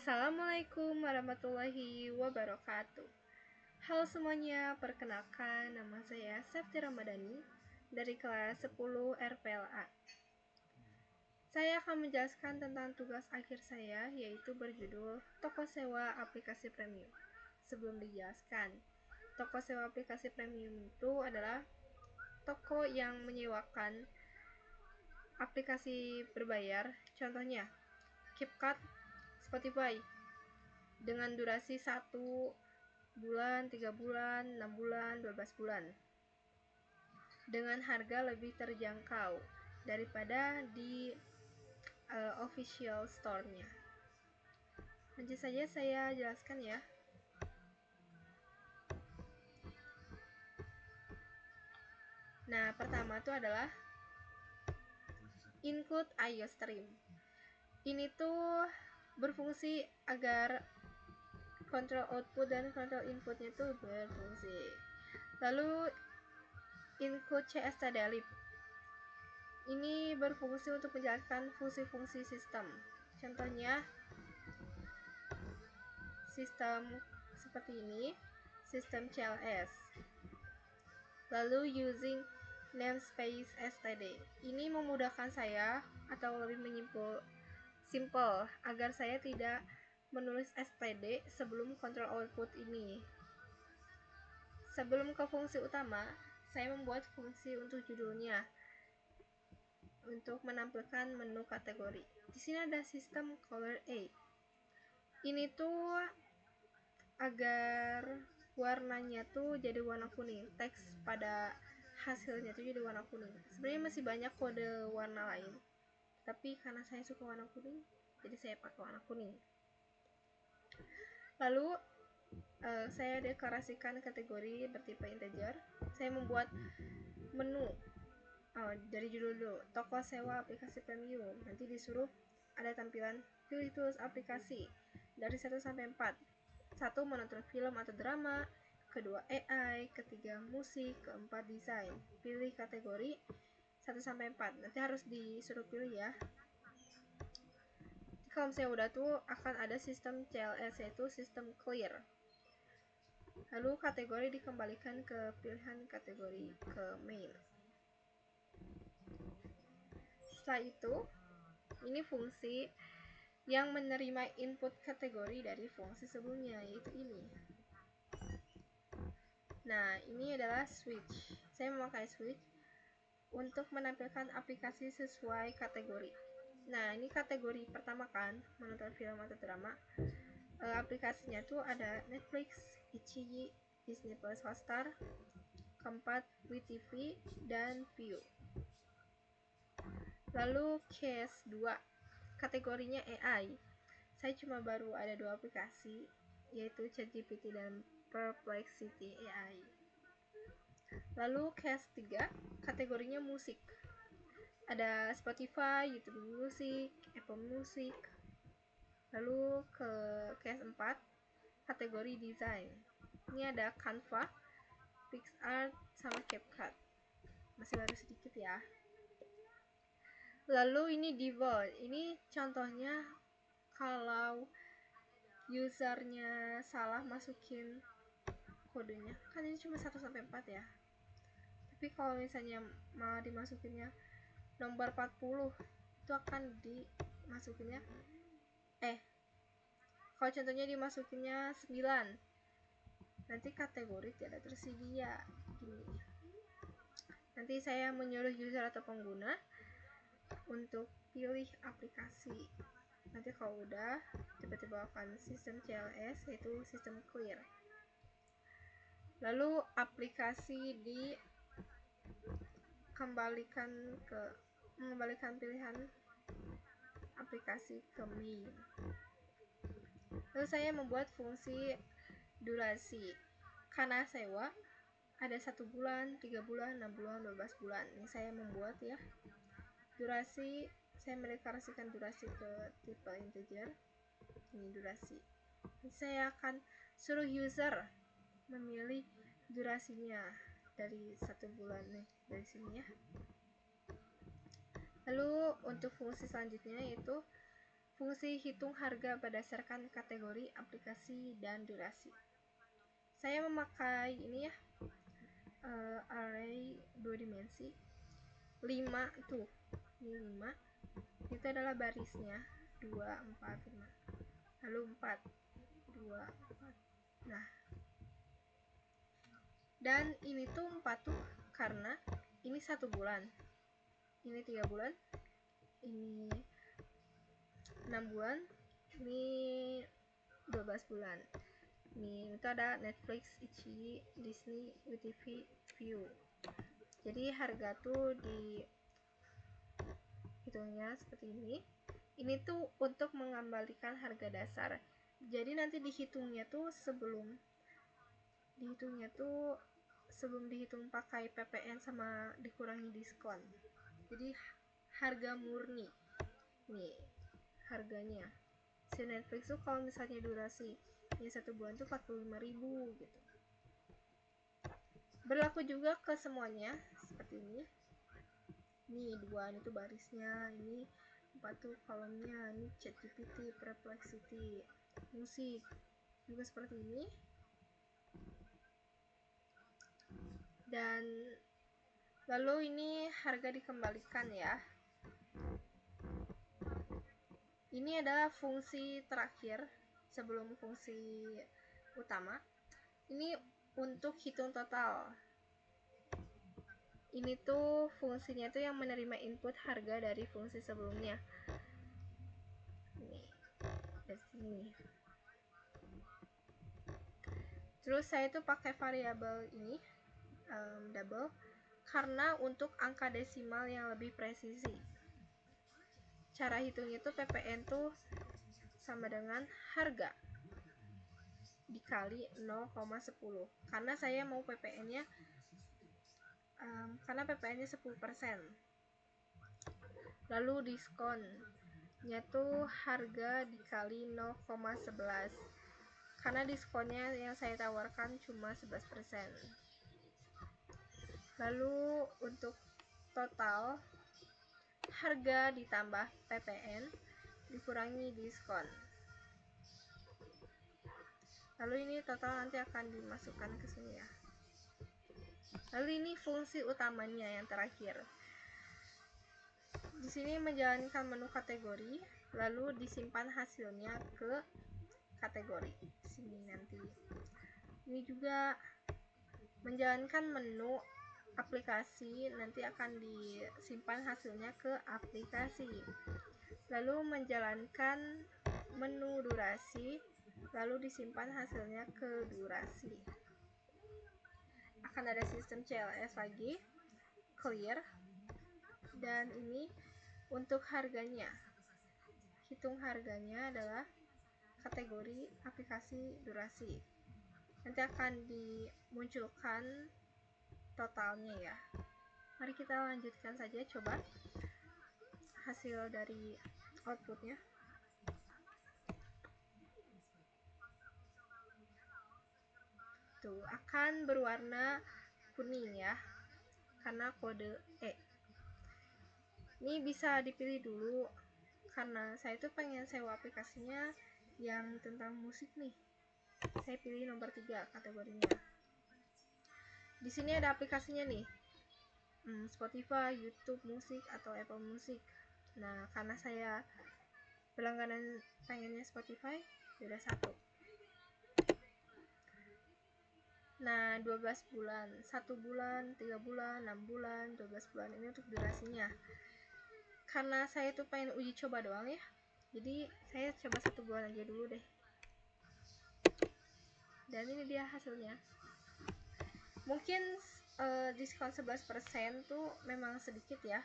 Assalamualaikum warahmatullahi wabarakatuh. Halo semuanya, perkenalkan nama saya Septi Ramadhani dari kelas 10 RPLA. Saya akan menjelaskan tentang tugas akhir saya, yaitu berjudul Toko Sewa Aplikasi Premium. Sebelum dijelaskan, toko sewa aplikasi premium itu adalah toko yang menyewakan aplikasi berbayar, contohnya CapCut, Spotify, dengan durasi 1 bulan, 3 bulan, 6 bulan, 12 bulan, dengan harga lebih terjangkau daripada di official store-nya. Nanti saja saya jelaskan ya. Nah, pertama itu adalah include IO stream. Ini tuh berfungsi agar control output dan control inputnya tuh berfungsi. Lalu include CSTDLib. Ini berfungsi untuk menjalankan fungsi-fungsi sistem. Contohnya sistem seperti ini, sistem CLS. Lalu using namespace std. Ini memudahkan saya atau lebih simple agar saya tidak menulis std sebelum control output ini. Sebelum ke fungsi utama, saya membuat fungsi untuk judulnya untuk menampilkan menu kategori. Di sini ada sistem color A. Ini tuh agar warnanya tuh jadi warna kuning, teks pada hasilnya tuh jadi warna kuning. Sebenarnya masih banyak kode warna lain, tapi karena saya suka warna kuning, jadi saya pakai warna kuning. Lalu saya deklarasikan kategori bertipe integer. Saya membuat menu dari judul dulu, toko sewa aplikasi premium. Nanti disuruh ada tampilan pilih tools aplikasi dari 1 sampai 4. 1 menonton film atau drama, kedua AI, ketiga musik, keempat desain. Pilih kategori 1 sampai 4. Nanti harus disuruh pilih ya. Kalau misalnya udah tuh akan ada sistem CLS, yaitu sistem clear. Lalu kategori dikembalikan ke pilihan kategori ke main. Setelah itu, ini fungsi yang menerima input kategori dari fungsi sebelumnya, yaitu ini. Nah, ini adalah switch. Saya memakai switch untuk menampilkan aplikasi sesuai kategori. Nah, ini kategori pertama kan, menonton film atau drama. Aplikasinya tuh ada Netflix, Ichigo, Disney Plus Hotstar, keempat WeTV, dan View. Lalu case 2, kategorinya AI. Saya cuma baru ada 2 aplikasi, yaitu ChatGPT dan Perplexity AI. Lalu case 3, kategorinya musik. Ada Spotify, YouTube Music, Apple Music. Lalu ke case 4, kategori desain. Ini ada Canva, PixArt, sama CapCut. Masih baru sedikit ya. Lalu ini default. Ini contohnya kalau usernya salah masukin kodenya. Kan ini cuma 1 sampai 4 ya. Tapi kalau misalnya mau dimasukinnya nomor 40, itu akan dimasukinnya kalau contohnya dimasukinnya 9, nanti kategori tidak tersedia gini. Nanti saya menyuruh user atau pengguna untuk pilih aplikasi. Nanti kalau udah, tiba-tiba akan sistem CLS, yaitu sistem clear. Lalu aplikasi mengembalikan pilihan aplikasi ke main. Lalu saya membuat fungsi durasi. Karena sewa ada 1 bulan, 3 bulan, 6 bulan, 12 bulan. Ini saya membuat ya. Durasi, saya mendeklarasikan durasi ke tipe integer. Ini durasi. Ini saya akan suruh user memilih durasinya dari 1 bulan nih, dari sini ya. Lalu untuk fungsi selanjutnya yaitu Fungsi hitung harga berdasarkan kategori, aplikasi, dan durasi. Saya memakai ini ya, array 2 dimensi 5 tuh, ini 5, itu adalah barisnya 2, 4, 5, lalu 4, 2, 4. Nah, dan ini tuh 4 tuh karena ini 1 bulan, ini 3 bulan, ini 6 bulan, ini 12 bulan. Ini itu ada Netflix, Ichi, Disney, WeTV, View. Jadi harga tuh di hitungnya seperti ini. Ini tuh untuk mengembalikan harga dasar. Jadi nanti dihitungnya tuh sebelum dihitung pakai PPN sama dikurangi diskon. Jadi harga murni. Nih, harganya. Si Netflix tuh kalau misalnya durasi ini 1 bulan tuh 45.000 gitu. Berlaku juga ke semuanya seperti ini. Ini 2 itu barisnya, ini 4 tuh kolomnya, ini ChatGPT, Perplexity, musik juga seperti ini. Dan lalu ini harga dikembalikan ya. Ini adalah fungsi terakhir sebelum fungsi utama. Ini untuk hitung total. Ini tuh fungsinya tuh yang menerima input harga dari fungsi sebelumnya. Ini dari sini. Terus saya tuh pakai variabel ini double karena untuk angka desimal yang lebih presisi. Cara hitungnya tuh PPN tuh sama dengan harga dikali 0,10 karena saya mau PPN-nya karena PPN-nya 10%. Lalu diskonnya tuh harga dikali 0,11 karena diskonnya yang saya tawarkan cuma 11%. Lalu untuk total harga ditambah PPN dikurangi diskon. Lalu ini total nanti akan dimasukkan ke sini ya. Lalu ini fungsi utamanya yang terakhir. Di sini menjalankan menu kategori, lalu disimpan hasilnya ke kategori. Sini nanti. Ini juga menjalankan menu aplikasi, nanti akan disimpan hasilnya ke aplikasi. Lalu menjalankan menu durasi, lalu disimpan hasilnya ke durasi. Akan ada sistem CLS lagi, clear, dan ini untuk harganya. Hitung harganya adalah kategori, aplikasi, durasi. Nanti akan dimunculkan totalnya ya. Mari kita lanjutkan saja, coba hasil dari outputnya. Tuh, akan berwarna kuning ya, karena kode E. Ini bisa dipilih dulu, karena saya tuh pengen sewa aplikasinya yang tentang musik nih. Saya pilih nomor 3 kategorinya. Di sini ada aplikasinya nih, Spotify, YouTube Musik, atau Apple Music. Nah, karena saya berlangganan pengennya Spotify, beda 1. Nah, 12 bulan, 1 bulan, 3 bulan, 6 bulan, 12 bulan, ini untuk durasinya. Karena saya tuh pengen uji coba doang ya, jadi saya coba 1 bulan aja dulu deh. Dan ini dia hasilnya. Mungkin diskon 11% tuh memang sedikit ya,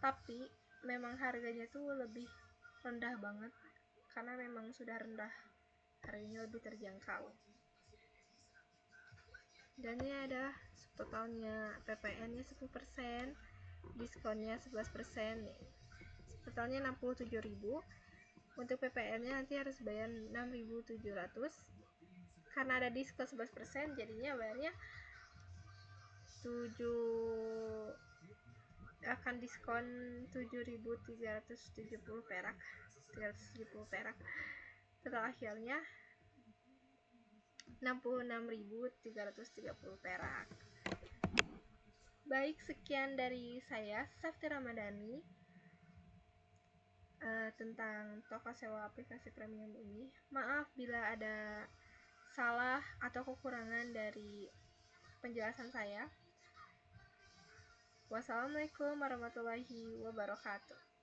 tapi memang harganya tuh lebih rendah banget, karena memang sudah rendah, harganya lebih terjangkau. Dan ini ada totalnya, PPN-nya 10%, diskonnya 11%, totalnya 67.000. Untuk PPN-nya nanti harus bayar 6.700. Karena ada diskon 11%, jadinya bayarnya 7 akan diskon 7.370 perak. 370 perak. Total akhirnya 66.330 perak. Baik, sekian dari saya, Safti Ramadhani, tentang toko sewa aplikasi premium ini. Maaf bila ada salah atau kekurangan dari penjelasan saya. Wassalamualaikum warahmatullahi wabarakatuh.